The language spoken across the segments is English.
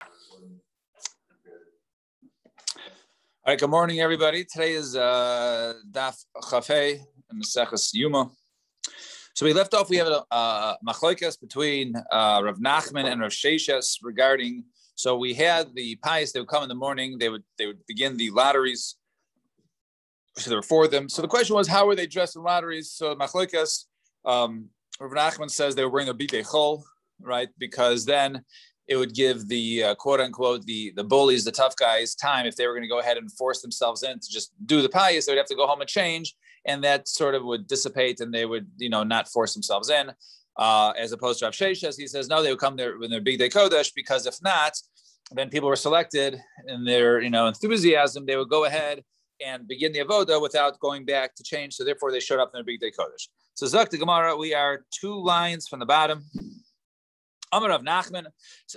All right, good morning, everybody. Today is Daf Yomi and Maseches Yuma. So we left off. We have a machlokas between Rav Nachman and Rav Sheshes regarding. So we had the pious. They would come in the morning. They would begin the lotteries. So there were four of them. So the question was, how were they dressed in lotteries? So machlokas, Rav Nachman says they were wearing a bigdei chol, right? Because then it would give the quote unquote the bullies, the tough guys, time if they were going to go ahead and force themselves in to just do the pious, they would have to go home and change, and that sort of would dissipate, and they would not force themselves in. As opposed to Rav Sheshes, he says no, they would come there with their bigdei kodesh, because if not, then people were selected in their enthusiasm, they would go ahead and begin the avoda without going back to change. So therefore, they showed up in their bigdei kodesh. So Zok the Gemara, we are 2 lines from the bottom. Amar Rav Nachman,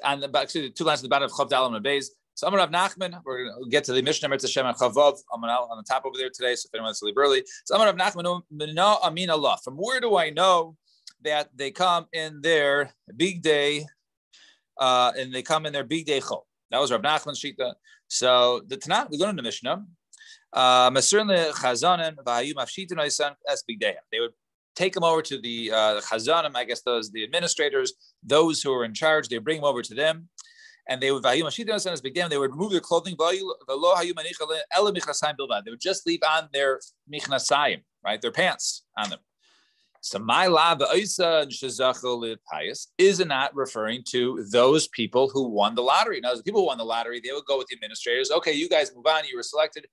and actually 2 lines at the bottom of Chav Dalam and Beis. So Amar Rav Nachman, we're going to get to the Mishnah Mirtz Hashem and Chavav. I'm on the top over there today, so if anyone wants to leave early. So Amar Rav Nachman, Mina Amin Allah. From where do I know that they come in their big day, and they come in their big day chol? That was Rav Nachman's shita. So the Tanakh, we learn in the Mishnah, Masern lechazanim v'hayu mafshitin oisan es big day. They would take them over to the chazanim, I guess those the administrators, those who are in charge. They bring them over to them, and they would they would remove their clothing. They would just leave on their michnasayim, right, their pants on them. So my lab is not referring to those people who won the lottery. Now, the people who won the lottery, they would go with the administrators. Okay, you guys move on. You were selected.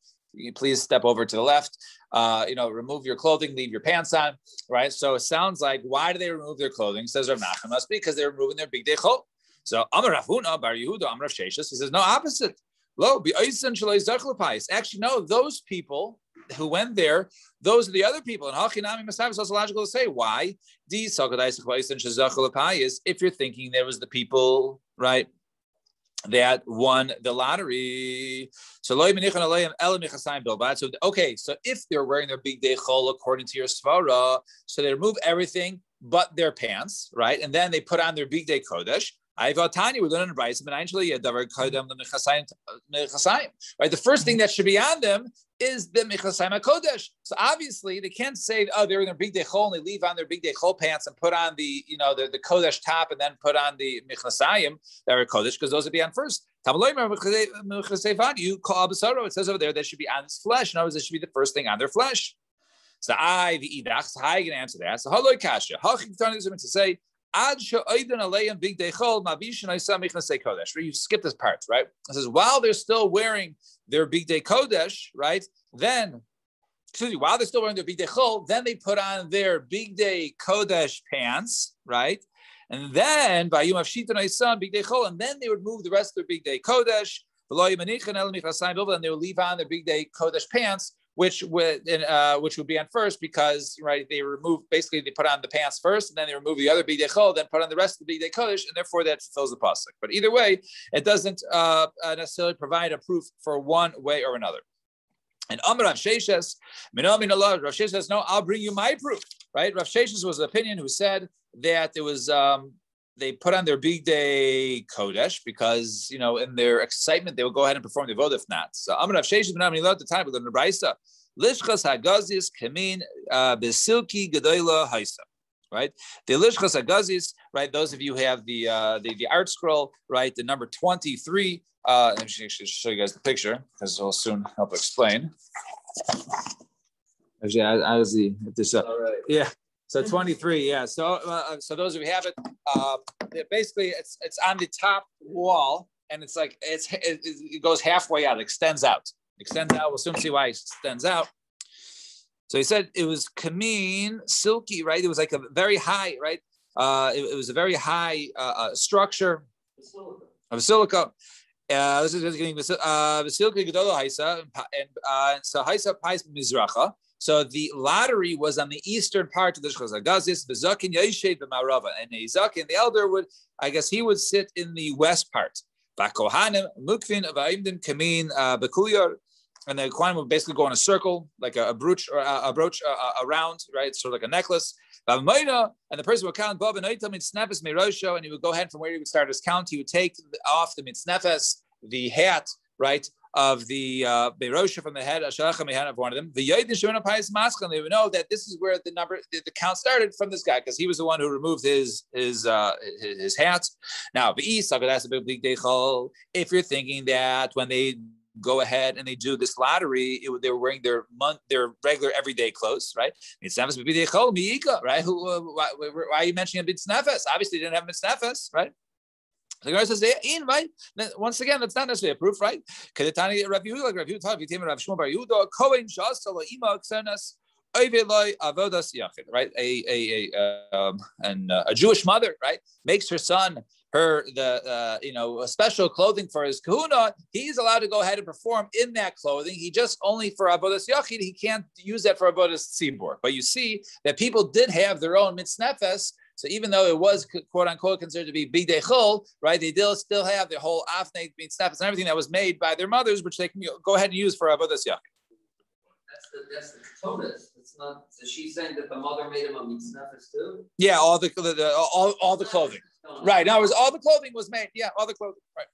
Please step over to the left. Remove your clothing, leave your pants on. Right. So it sounds like, why do they remove their clothing? Says Rav Nachman, must be because they're removing their bigdei chol. So Amar Rav Huna Bar Yehuda Amar Rav Sheshes, he says no, opposite. Actually, no, those people who went there, those are the other people. And Hachinami Masav is also logical to say, why? If you're thinking there was the people, right, that won the lottery. So okay, so if they're wearing their bigdei chol according to your svara, so they remove everything but their pants, right? And then they put on their bigdei kodesh. Right, the first thing that should be on them is the Michasayim HaKodesh. So obviously they can't say, oh, they're in their bigdei chol and they leave on their bigdei chol pants and put on the Kodesh top and then put on the Michasayim that are Kodesh, because those would be on first. You call Abasaro, it says over there that should be on his flesh. In other words, it should be the first thing on their flesh. So how are you going to answer that? So Haloi Kasha, how can you to say, you skip this part, right? It says while they're still wearing their bigdei kodesh, right? While they're still wearing their bigdei chol, then they put on their bigdei kodesh pants, right? And then bigdei chol, and then they would move the rest of their bigdei kodesh, and they would leave on their bigdei kodesh pants, which would be on first, because right they put on the pants first, and then they remove the other bigdei chol, then put on the rest of the bigdei kodesh, and therefore that fulfills the pasuk. But either way, it doesn't necessarily provide a proof for one way or another. And Amar Rav Sheshes, Rav Sheshes says, no, I'll bring you my proof. Right? Rav Sheshes was the opinion who said that it was they put on their bigdei kodesh because in their excitement they would go ahead and perform the avodah if not. So Amar Rav Sheshes ben Ammi at the time we learned the brayso lishchas hagazis kamin besilki gedola haisa. Right, the lishchas hagazis. Right, those of you who have the art scroll. Right, the number 23. Let me show you guys the picture because it'll soon help explain. Actually, as this up. Right. Yeah. So 23, yeah. So those of you who have it, basically it's on the top wall, and it's like it goes halfway out, extends out. We'll soon see why it extends out. So he said it was kameen, silky, right? It was like a very high, right? It was a very high structure of silica. This is getting Vasilka Gedola Haisa, and so Haisa Pais Mizracha. So the lottery was on the eastern part of the Shchaz Hagazis, Bezakin Yeshed B'Marava, and Zakin, the elder he would sit in the west part. Vakohanim Mukvin Avaimdim Kamin Bekuyar, and the Kohanim would basically go in a circle, like a brooch around, right? Sort of like a necklace. And the person would count Bob and mitznefes meirosho, and he would go ahead from where he would start his count. He would take off the mitznefes, the hat, right, of the meirosho from the head of one of them. The Yodin Shemona Pais Maschal, they would know that this is where the count started from this guy, because he was the one who removed his hat. Now, if you're thinking that when they go ahead and they do this lottery, they were wearing their regular everyday clothes, right? Right? Why are you mentioning a mitznefes? Obviously, they didn't have mitznefes, right? The Gemara says, right? Once again, that's not necessarily a proof, right? Right? A Jewish mother, right, makes her son special clothing for his kahuna. He's allowed to go ahead and perform in that clothing. He just only for avodas yachid. He can't use that for avodas tzibur. But you see that people did have their own mitznefes. So even though it was quote unquote considered to be bigdei chol, right, they still have their whole afnei mitznefes and everything that was made by their mothers, which they can go ahead and use for avodas yachid. That's the Ketonis. It's not. So she's saying that the mother made him a mitznefes too. Yeah, all the clothing. Right. Now, all the clothing was made. Yeah, all the clothing. Right.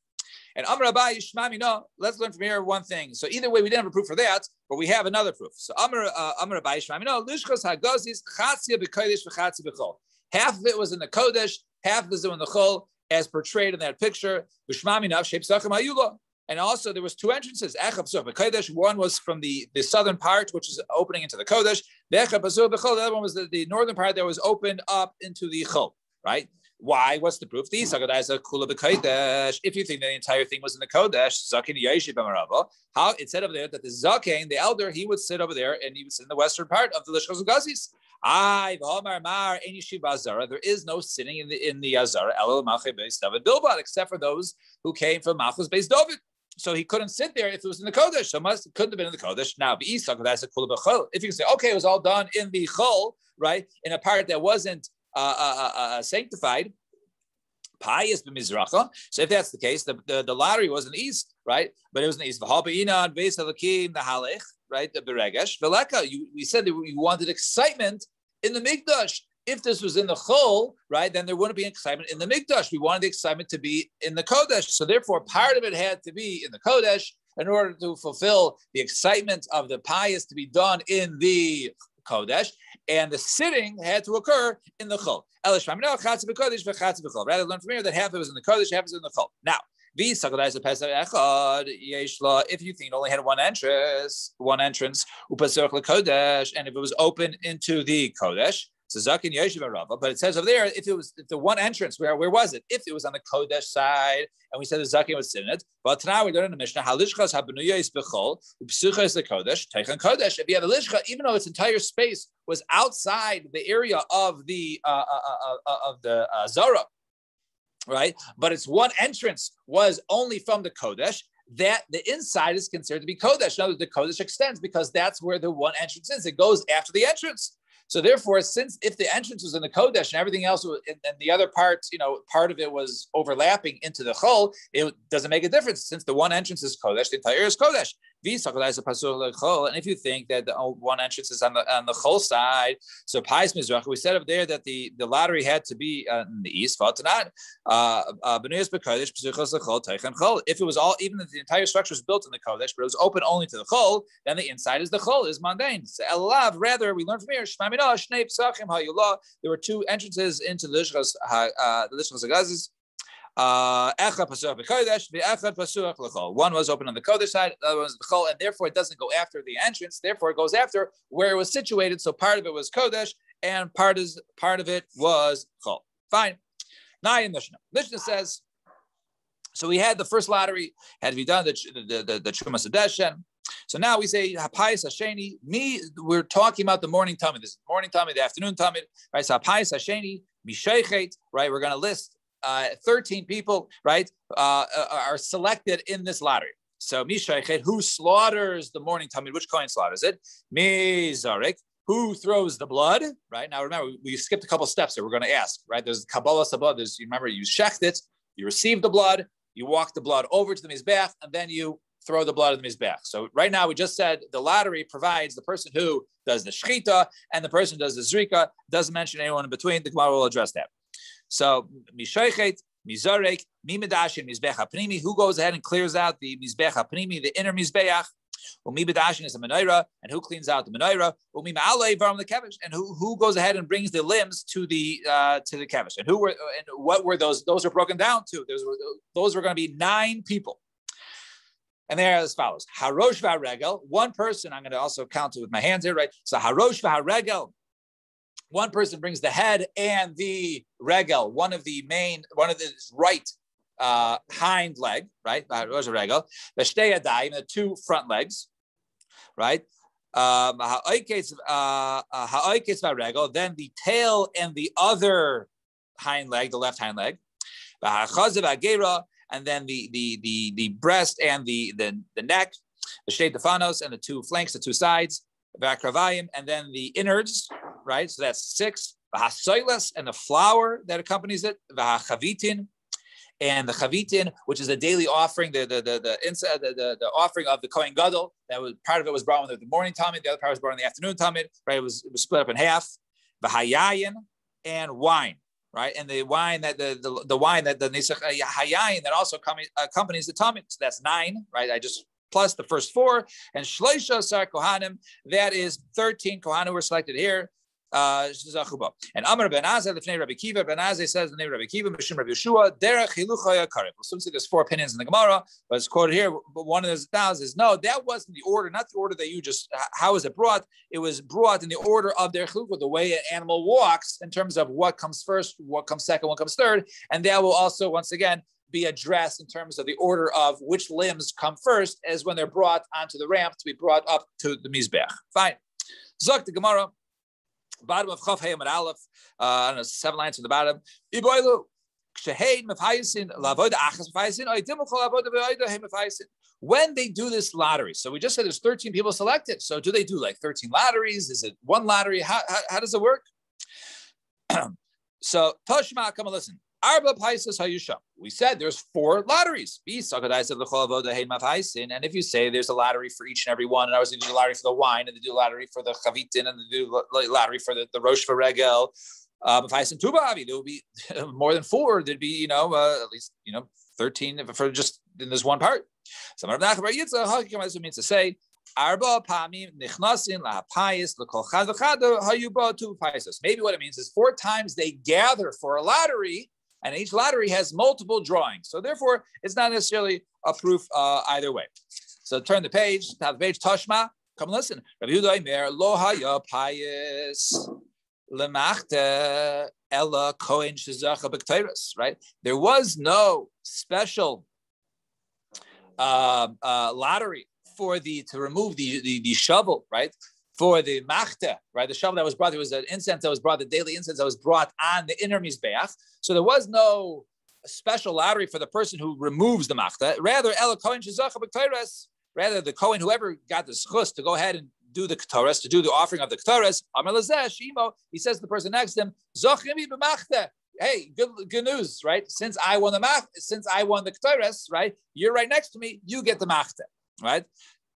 And Amar Abaye Shmami, no, let's learn from here one thing. So either way, we didn't have a proof for that, but we have another proof. So Amar Abaye Shmami, no, Lishchos Hagazis Chatzia B'Kodesh V'Chatzia B'Chol. Half of it was in the Kodesh, half of it was in the Chol, as portrayed in that picture. V'Shmami Nav Sheip Sachem Hayula. And also there was two entrances. One was from the southern part, which is opening into the Kodesh. The other one was the northern part that was opened up into the Chol, right? Why? What's the proof? If you think that the entire thing was in the Kodesh, how it said over there that the Zaken, the elder, he would sit over there and he would sit in the western part of the Lishchos Gazis. There is no sitting in the Azara, except for those who came from Malchus Beis David. So he couldn't sit there if it was in the Kodesh. So it couldn't have been in the Kodesh. Now, if you can say, okay, it was all done in the Chol, right, in a part that wasn't sanctified, pious b'mizracha. So if that's the case, the lottery was in the east, right? But it was in the east. Right? The beregesh veleka. We said that we wanted excitement in the mikdash. If this was in the chol, right, then there wouldn't be excitement in the mikdash. We wanted the excitement to be in the kodesh. So therefore, part of it had to be in the kodesh in order to fulfill the excitement of the pious to be done in the kodesh, and the sitting had to occur in the chol. Rather, learn from here that half of it was in the kodesh, half was in the chol. Now, if you think it only had one entrance, and if it was open into the kodesh, so Zakin Yeshiva Rava, but it says over there, if the one entrance, where was it? If it was on the Kodesh side, and we said the Zakin was sitting in it, but now we learn in the Mishnah, Halishchas Habenuyos Bechol, Upsuchas the Kodesh, Teichan Kodesh. If you have a Lishcha, even though its entire space was outside the area of the Zara, right? But its one entrance was only from the Kodesh, that the inside is considered to be Kodesh. Now the Kodesh extends because that's where the one entrance is. It goes after the entrance. So therefore, since if the entrance was in the Kodesh and everything else was, and the other parts, part of it was overlapping into the Chol, it doesn't make a difference. Since the one entrance is Kodesh, the entire is Kodesh. And if you think that the one entrance is on the Chol side, so Pais Mizrach, we said up there that the lottery had to be in the east. If it was all, even if the entire structure was built in the Kodesh, but it was open only to the Chol, then the inside is the Chol, is mundane. So rather, we learn from here, there were two entrances into the Lishchos Hagazis. One was open on the Kodesh side, the other was the Chol, and therefore it doesn't go after the entrance. Therefore, it goes after where it was situated. So part of it was Kodesh, and part of it was Chol. Fine. Now in Mishnah says, so we had the first lottery had to be done the Trumas Adeshen. So now we say Hapayis Hasheni. We're talking about the morning tummy. This is the morning tummy, the afternoon tummy. Right? So Hapayis Hasheni Misheichet. Right? We're going to list 13 people, right, are selected in this lottery. So Mishaichet, who slaughters the morning tummy? Which coin slaughters it? Mizarik, who throws the blood? Right now, remember we skipped a couple steps here. We're going to ask, right? There's Kabbalah Sabah. You remember you shecht it, you receive the blood, you walk the blood over to the mizbech, and then you throw the blood in the mizbech. So right now we just said the lottery provides the person who does the shechita and the person who does the zrika. Doesn't mention anyone in between. The Gemara will address that. So mishoichet, mizarek, mimedashin, mizbech hapnimi. Who goes ahead and clears out the mizbech hapnimi, the inner mizbeach? Umibedashin is a menorah, and who cleans out the menorah? Umimaalei varam the kevish, and who goes ahead and brings the limbs to the kevish? And what were those? Those are broken down to. Those were going to be 9 people. And they're as follows: Harosh v'haregel, one person. I'm going to also count it with my hands here, right? So Harosh v'haregel, one person brings the head and the regel, one of the right hind leg, right? Harosh v'haregel, the shtei yadayim, the 2 front legs, right? Ha'oiketz v'haregel, then the tail and the other hind leg, the left hind leg. V'hachazav v'hagera, and then the breast and the neck, the shtei defanos, and the 2 flanks, the 2 sides, v'akravayim, and then the innards, right? So that's 6. V'hasoilas, and the flour that accompanies it, v'hachavitin, and the chavitin, which is a daily offering, the offering of the Kohen Gadol. That was part of it was brought in the morning Talmud, the other part was brought in the afternoon Talmud, right? It was split up in half. V'hayayin, and wine. Right, and the wine that the wine that the nisach hayayin that also accompanies the talmud. So that's 9, right? I just plus the first 4, and shleisha sar kohanim. That is 13 kohanim were selected here. And Amar ben Azai lefnei Rabbi Kiva. Ben Azai says the name of Rabbi Kiva, Mishum Rabbi Yeshua, derech hiluchaya karev. We'll see there's 4 opinions in the Gemara, but it's quoted here. But one of those is no, that wasn't the order, not the order that you just. How is it brought? It was brought in the order of their chilukah, the way an animal walks, in terms of what comes first, what comes second, what comes third, and that will also once again be addressed in terms of the order of which limbs come first, as when they're brought onto the ramp to be brought up to the mizbech. Fine. Zok the Gemara. Bottom of Chav Hayim Aleph, I don't know, 7 lines from the bottom. When they do this lottery, so we just said there's 13 people selected. So do they do like 13 lotteries? Is it one lottery? How does it work? So Toshma, come and listen. Arba Paisas Hayusham. We said there's 4 lotteries. And if you say there's a lottery for each and every one, and I was going to do a lottery for the wine, and they do a lottery for the chavitin, and they do a lottery for the rosh v'regel, there will be more than 4. There'd be, at least, 13 for just in this one part. So means to say, Arba pamim nichnasin lahapayis l'kol chad v'chad hayuba tu paisos. Maybe what it means is 4 times they gather for a lottery, and each lottery has multiple drawings. So therefore, it's not necessarily a proof either way. So turn the page, top of the page, Tashma, come listen. Rabbi Yehuda Omer, lo haya payis lemachta ella kohen shezacha b'kteiros, right? There was no special lottery for to remove the shovel, right? For the machta, right? The shovel that was brought, there was an incense that was brought, the daily incense that was brought on the inner mizbeach. So there was no special lottery for the person who removes the machta. Rather, Ela Kohen Shezacha b'Ktoras, rather the Kohen, whoever got the schus to go ahead and do the Ktoras, to do the offering of the Ktoras, Amar Lazeh Shimo, he says to the person next to him, Zochimi b'machta. Hey, good news, right? Since I won the Ktoras, right? You're right next to me. You get the machta, right?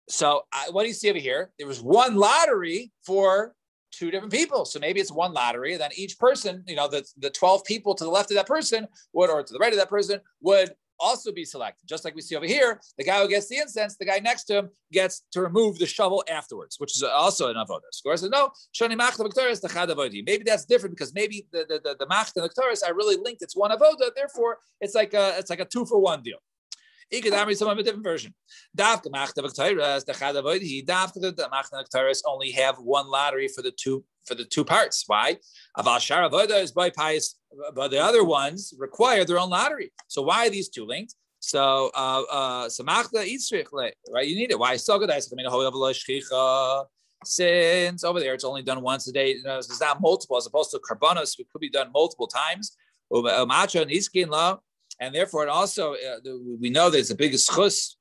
So what do you see over here? There was one lottery for 2 different people. So maybe it's one lottery, and then each person, the 12 people to the left of that person or to the right of that person would also be selected. Just like we see over here, the guy who gets the incense, the guy next to him gets to remove the shovel afterwards, which is also an avodah. Score says, no, shoni machta b'ktoras techad avodah. Maybe that's different because maybe the machta and the ktoras are really linked. It's one avodah. Therefore, it's like a 2-for-1 deal. Some of a different version. The machta only have one lottery for the two parts. Why? But the other ones require their own lottery. So why are these 2 linked? So machta itzrich, right? You need it. Why? Since over there it's only done once a day. It's not multiple as opposed to karbanos. It could be done multiple times. And therefore, it also we know there's a big schus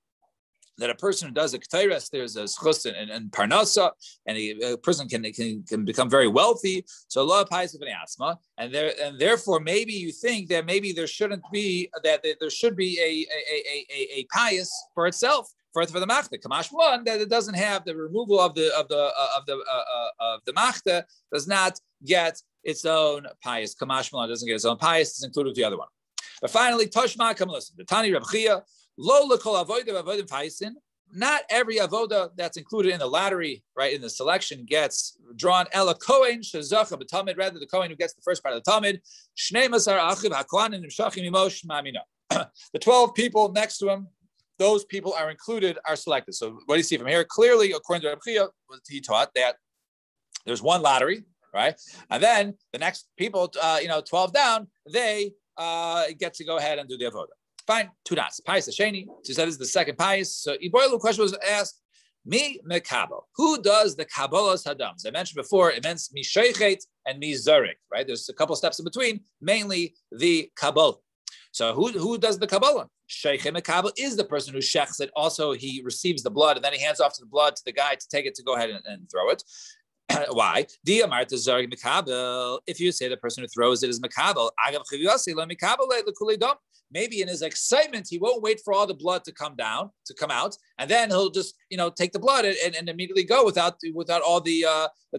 that a person who does a ketores, there's a schus and parnasa, and a person can become very wealthy. So Allah pais of an asma, and therefore maybe you think that maybe there should be a pious for itself. for the machta. Kamash one that it doesn't have the removal of the machta does not get its own pious. Kamash one doesn't get its own pious. It's included with the other one. But finally, Toshma, come listen. The Tani Reb Chia, lo lekol avodah avodim paisin. Not every avoda that's included in the lottery, right, in the selection gets drawn. Ela kohen shezacha b'tamid, rather the kohen who gets the first part of the tamid. Shnei masar achiv hakohanim nimshachim imosh mamina. The 12 people next to him, those people are included, are selected. So what do you see from here? Clearly, according to Reb Chia, he taught that there's one lottery, right, and then the next people, 12 down, they get to go ahead and do the avoda. Fine, 2 dots. Pais Hasheni. So that is the second pais. So Iboilu question was asked, Mi mekabel. Who does the kabbalas hadam? As I mentioned before, it means mi sheichet and mi zarik, right? There's a couple steps in between, mainly the kabbalah. So who does the kabbalah? Sheichet mekabel is the person who shechs it. Also, he receives the blood and then he hands off to the blood to the guy to take it to go ahead and throw it. Why? If you say the person who throws it is makabel, maybe in his excitement he won't wait for all the blood to come out, and then he'll just take the blood and immediately go without all the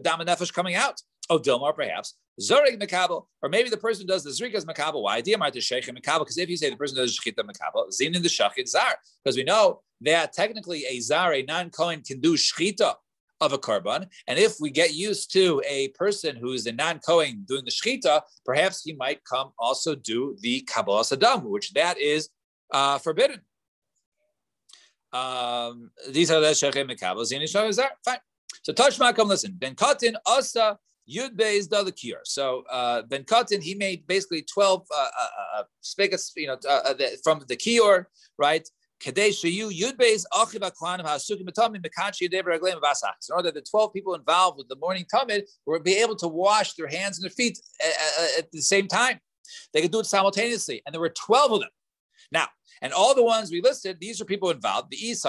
dam and nefesh coming out. Oh, Dilmar perhaps zorig makabel, or maybe the person does the zrika is makabel. Why? Because if you say the person does shchita makabel, zin in the shachit zar, because we know that technically a zar, a non-kohen, can do shchita of a korban, and if we get used to a person who's a non-kohen doing the shechita, perhaps he might come also do the kabbalah sadam, which that is forbidden. These are the shechem mekabel zini shavazar. Fine. So Tashma, come listen. Ben Katin asa Yud Beis Dalakir. So Ben Katin, he made basically 12 spigots, from the kior, right? In order that the 12 people involved with the morning tamid will be able to wash their hands and their feet at the same time. They could do it simultaneously, and there were 12 of them. Now, and all the ones we listed, these are people involved. Now,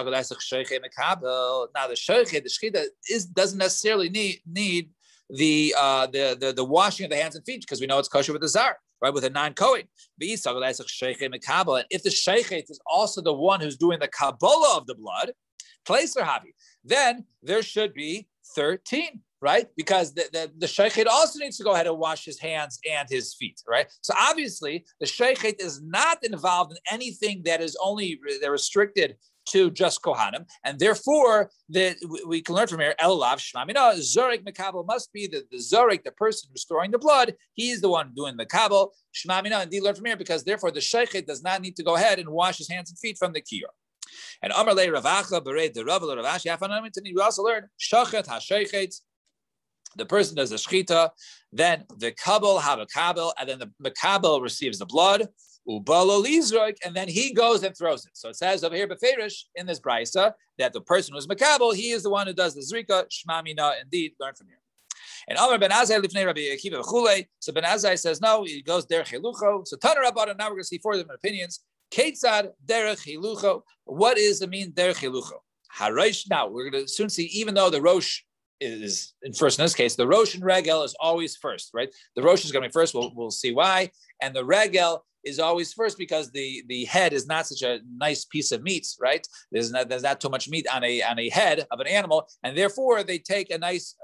the shechita doesn't necessarily need the washing of the hands and feet, because we know it's kosher with the zar, right, with a non-kohen. And if the sheichet is also the one who's doing the kabbalah of the blood, then there should be 13, right? Because the sheichet also needs to go ahead and wash his hands and his feet, right? So obviously, the sheichet is not involved in anything that is only restricted to just Kohanim, and therefore we can learn from here. Elav shmamina zorik mekabel must be the zorik, the person restoring the blood. He's the one doing the kabel shmamina. Indeed, learn from here, because therefore the sheichet does not need to go ahead and wash his hands and feet from the kiyur. And Amar le Ravacha bered the Rav Ravashi Afanamitin. We also learn shachet hasheichet. The person does the shchita, then the kabel have a kabel, and then the mekabel receives the blood. Ubalo lizroik, and then he goes and throws it. So it says over here, beferish in this brisa, that the person who's makabel, he is the one who does the zrika. Shmamina, indeed, learn from here. And Amar ben Azai lifnei Rabbi Akiva v'chulei. So ben Azai says no, he goes derech hilucho. So Taner Rabbanan, now we're going to see 4 different opinions. Ketzad derech hilucho. What is the mean derech hilucho? Harosh. Now we're going to soon see, even though the rosh is in first in this case, the rosh and regel is always first, right? The rosh is going to be first. We'll see why, and the regel is always first because the head is not such a nice piece of meat, right? There's not too much meat on a head of an animal, and therefore they take a nice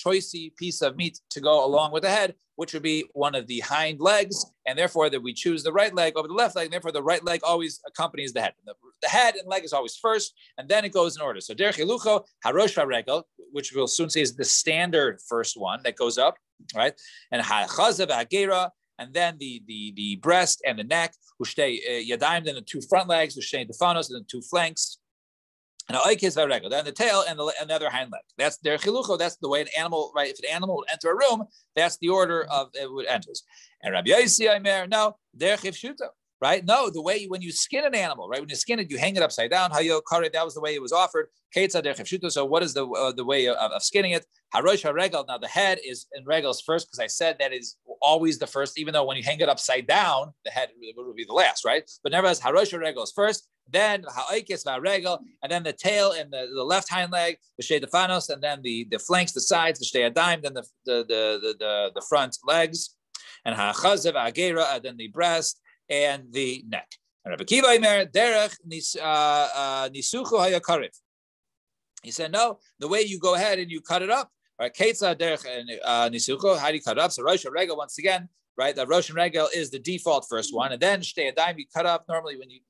choicey piece of meat to go along with the head, which would be one of the hind legs, and therefore that we choose the right leg over the left leg, and therefore the right leg always accompanies the head. The head and leg is always first, and then it goes in order. So derech hilucho harosh haregel, which we'll soon see is the standard first one that goes up, right? And hachazav hagera, and then the breast and the neck, ushtei yadayim, then the 2 front legs, ushtei defanos, and the 2 flanks, and then the tail and the other hind leg. That's their chilucho. That's the way an animal, right? If an animal would enter a room, that's the order of it would enters. And Rabbi Yossi Aimer, no, derech hifshuto. Right? No, the way when you skin an animal, right? When you skin it, you hang it upside down. Hayo kare, that was the way it was offered. So what is the way of skinning it? Harosh haregel. Now the head is in regels first, because I said that is always the first, even though when you hang it upside down, the head would be the last, right? But nevertheless, harosh haregel is first, then ha'ikis va'regel, and then the tail and the left hind leg, the shtei defanos, and then the flanks, the sides, the shtei adayim, then the front legs, and ha'chazev ha'agera, and then the breast and the neck. And Rabbi Kiva Imer derech nisuchu hayakarev. He said, no, the way you go ahead and you cut it up, right? Ketza derech nisuchu. How do you cut it up? So Rosh and Regel, once again, right? The Rosh and Regel is the default first one, and then Shtei Adayim you cut up. Normally, when you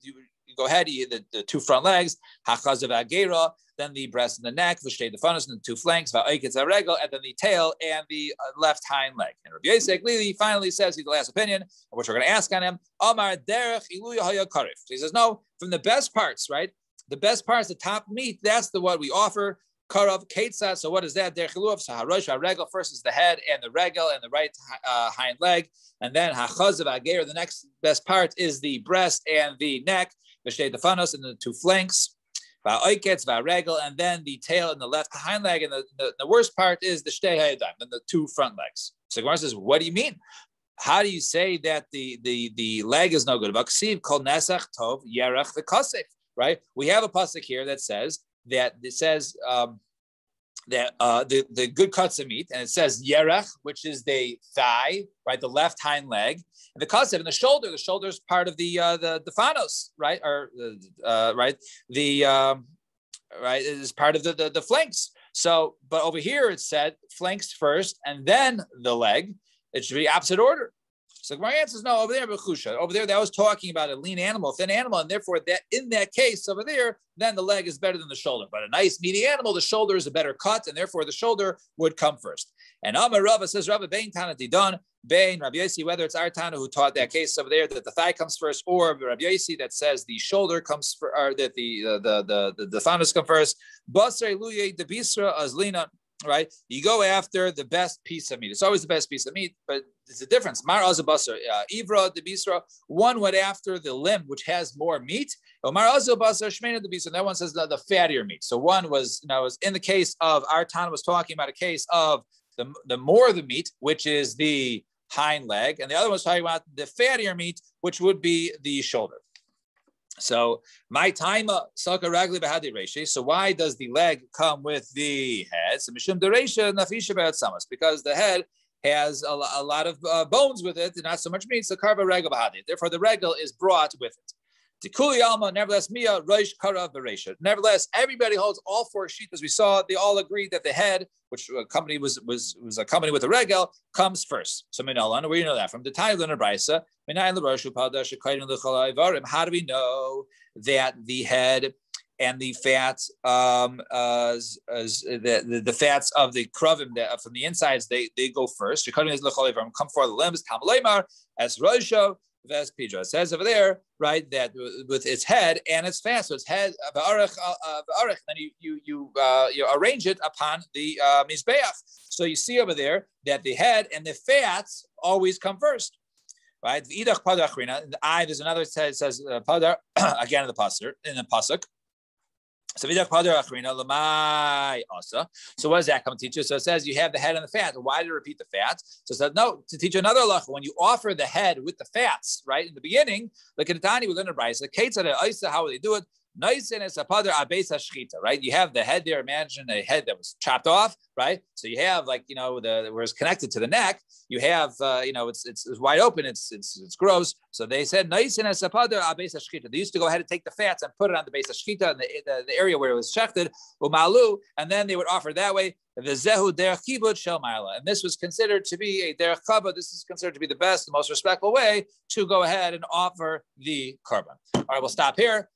go ahead, the two front legs, Hachazav Agera, then the breast and the neck, V'shtei Defanos, and the two flanks, Va'oiketz Regel, and then the tail and the left hind leg. And Rabbi Yosef Glili finally says, he's the last opinion, which we're going to ask on him. Amar derech iluya hayakarev. So he says, no, from the best parts, right? The best parts, the top meat, that's the what we offer. Karav Ketza. So what is that? Derech iluya. So Harosh Regel first is the head and the regel and the right hind leg, and then Hachazav Ager. The next best part is the breast and the neck. V'shtei Defanos and the two flanks. Va'oiketz va'regel, and then the tail and the left hind leg, and the worst part is the shtei hayadayim, then the two front legs. So Gemara says, what do you mean? How do you say that the leg is no good? V'ksiv kol nesach tov yerach v'kasef, right? We have a pasuk here that says that the good cuts of meat, and it says yerach, which is the thigh, right, the left hind leg, and the kasev and the shoulder. The shoulder is part of the phanos, right, or right, right is part of the flanks. So, but over here it said flanks first and then the leg. It should be opposite order. So my answer is no. Over there, b'chusha. Over there, that was talking about a lean animal, thin animal, and therefore that in that case over there, then the leg is better than the shoulder. But a nice meaty animal, the shoulder is a better cut, and therefore the shoulder would come first. And Amar Rava says, Rava Bein Tana Didon Bein Rabbi Yossi, whether it's our Tana who taught that case over there that the thigh comes first, or Rabbi Yossi that says the shoulder comes first, or that the thanos come first. Basar Luye Debisra Azlina. Right, you go after the best piece of meat. It's always the best piece of meat, but there's a difference. Mar azabasar, ivra de bisra. One went after the limb, which has more meat. Mar azabasar shmeina de bisra. That one says the fattier meat. So one was, was in the case of our Tana was talking about a case of the more of the meat, which is the hind leg, and the other one was talking about the fattier meat, which would be the shoulder. So my time saka ragli behadi reishi. So why does the leg come with the head? So mishum dereisha nafisha be'at samas, because the head has a lot of bones with it, and not so much meat. So karva regel behadi. Therefore, the regel is brought with it. Tikuli alma. Nevertheless, mia reish karav bereisha. Nevertheless, everybody holds all four sheep as we saw. They all agreed that the head, which accompanied was accompanied with the regel, comes first. So minalan, where you know that from? The Tanya Luna Brisa. How do we know that the head and the fats, the fats of the krovim from the insides, they go first? Come for the limbs. As Rosho. It says over there, right, that with its head and its fat, so its head, then you arrange it upon the mizbeach. So you see over there that the head and the fats always come first, right? The eye, there's another says padar again in the pasuk. So what does that come to teach you? So it says you have the head and the fat. Why did it repeat the fats? So it says no, to teach you another halacha. When you offer the head with the fats, right in the beginning, like in the Tani with Brisa, how would they do it? Right? You have the head there. Imagine a head that was chopped off, right? So you have where it's connected to the neck. You have it's wide open. It's gross. So they said they used to go ahead and take the fats and put it on the base of shchita in the area where it was shechted, umalu, and then they would offer that way. And this was considered to be a derech kavod. This is considered to be the best, the most respectful way to go ahead and offer the korban. All right, we'll stop here.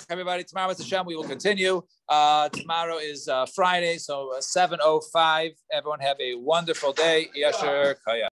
Everybody, tomorrow with Hashem, we will continue. Tomorrow is Friday, so 7:05. Everyone have a wonderful day. Yasher Kaya.